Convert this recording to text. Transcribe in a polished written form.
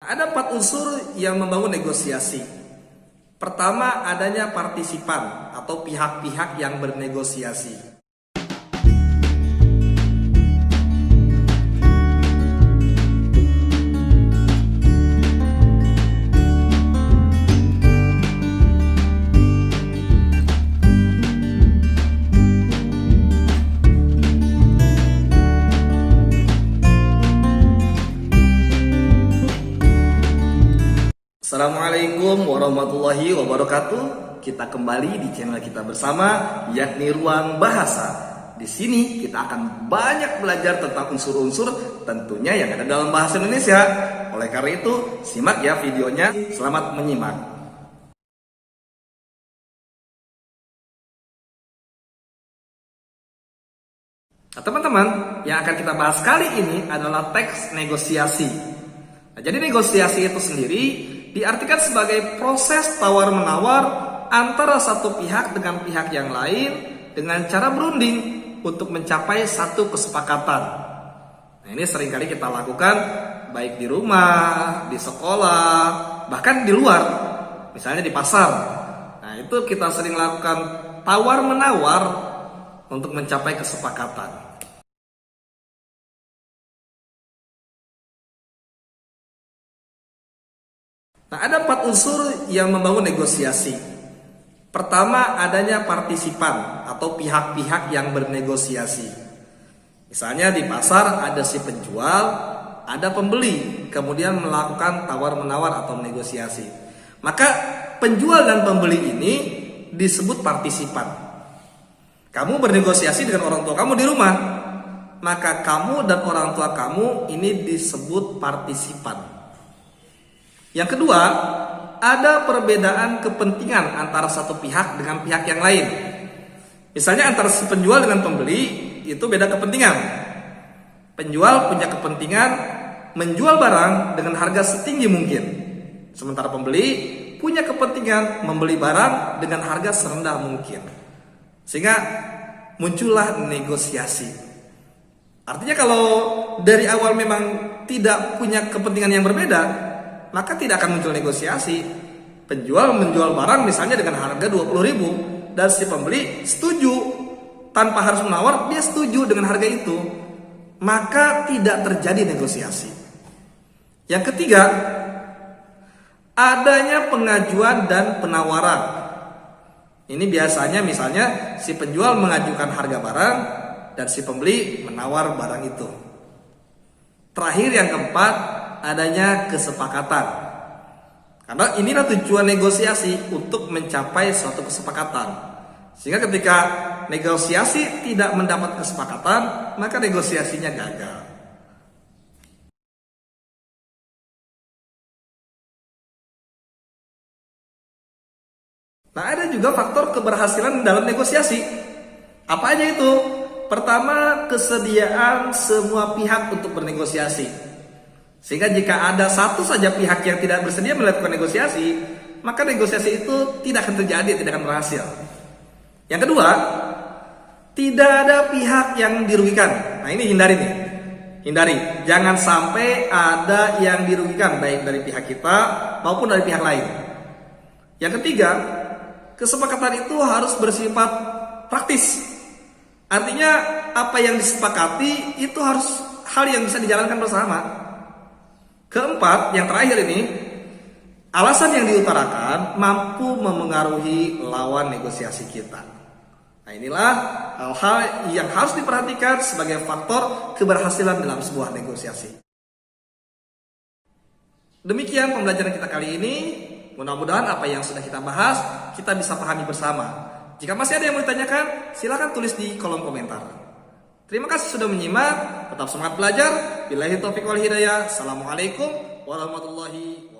Ada 4 unsur yang membangun negosiasi. Pertama, adanya partisipan atau pihak-pihak yang bernegosiasi. Assalamualaikum warahmatullahi wabarakatuh. Kita kembali di channel kita bersama, yakni Ruang Bahasa. Di sini kita akan banyak belajar tentang unsur-unsur tentunya yang ada dalam bahasa Indonesia. Oleh karena itu, simak ya videonya. Selamat menyimak. Nah, teman-teman, yang akan kita bahas kali ini adalah teks negosiasi. Nah, jadi negosiasi itu sendiri diartikan sebagai proses tawar-menawar antara satu pihak dengan pihak yang lain dengan cara berunding untuk mencapai satu kesepakatan. Nah, ini seringkali kita lakukan baik di rumah, di sekolah, bahkan di luar, misalnya di pasar. Nah, itu kita sering lakukan tawar-menawar untuk mencapai kesepakatan. Nah, ada 4 unsur yang membangun negosiasi. Pertama, adanya partisipan atau pihak-pihak yang bernegosiasi. Misalnya di pasar ada si penjual, ada pembeli, kemudian melakukan tawar-menawar atau negosiasi. Maka penjual dan pembeli ini disebut partisipan. Kamu bernegosiasi dengan orang tua kamu di rumah, maka kamu dan orang tua kamu ini disebut partisipan. Yang kedua, ada perbedaan kepentingan antara satu pihak dengan pihak yang lain. Misalnya antara si penjual dengan pembeli itu beda kepentingan. Penjual punya kepentingan menjual barang dengan harga setinggi mungkin, sementara pembeli punya kepentingan membeli barang dengan harga serendah mungkin. Sehingga muncullah negosiasi. Artinya kalau dari awal memang tidak punya kepentingan yang berbeda, maka tidak akan muncul negosiasi. Penjual menjual barang misalnya dengan harga 20.000 dan si pembeli setuju tanpa harus menawar, dia setuju dengan harga itu, maka tidak terjadi negosiasi. Yang ketiga, adanya pengajuan dan penawaran. Ini biasanya misalnya si penjual mengajukan harga barang dan si pembeli menawar barang itu. Terakhir, yang keempat, adanya kesepakatan. Karena inilah tujuan negosiasi, untuk mencapai suatu kesepakatan. Sehingga ketika negosiasi tidak mendapat kesepakatan, maka negosiasinya gagal. Nah, ada juga faktor keberhasilan dalam negosiasi. Apa aja itu? Pertama, kesediaan semua pihak untuk bernegosiasi. Sehingga jika ada satu saja pihak yang tidak bersedia melakukan negosiasi, maka negosiasi itu tidak akan terjadi, tidak akan berhasil. Yang kedua, tidak ada pihak yang dirugikan. Nah, ini hindari nih. Hindari, jangan sampai ada yang dirugikan, baik dari pihak kita maupun dari pihak lain. Yang ketiga, kesepakatan itu harus bersifat praktis. Artinya apa yang disepakati itu harus hal yang bisa dijalankan bersama. Keempat, yang terakhir ini, alasan yang diutarakan mampu memengaruhi lawan negosiasi kita. Nah, inilah hal-hal yang harus diperhatikan sebagai faktor keberhasilan dalam sebuah negosiasi. Demikian pembelajaran kita kali ini. Mudah-mudahan apa yang sudah kita bahas kita bisa pahami bersama. Jika masih ada yang mau ditanyakan, silakan tulis di kolom komentar. Terima kasih sudah menyimak. Tetap semangat belajar. Billahi taufiq wal hidayah. Assalamualaikum warahmatullahi wabarakatuh.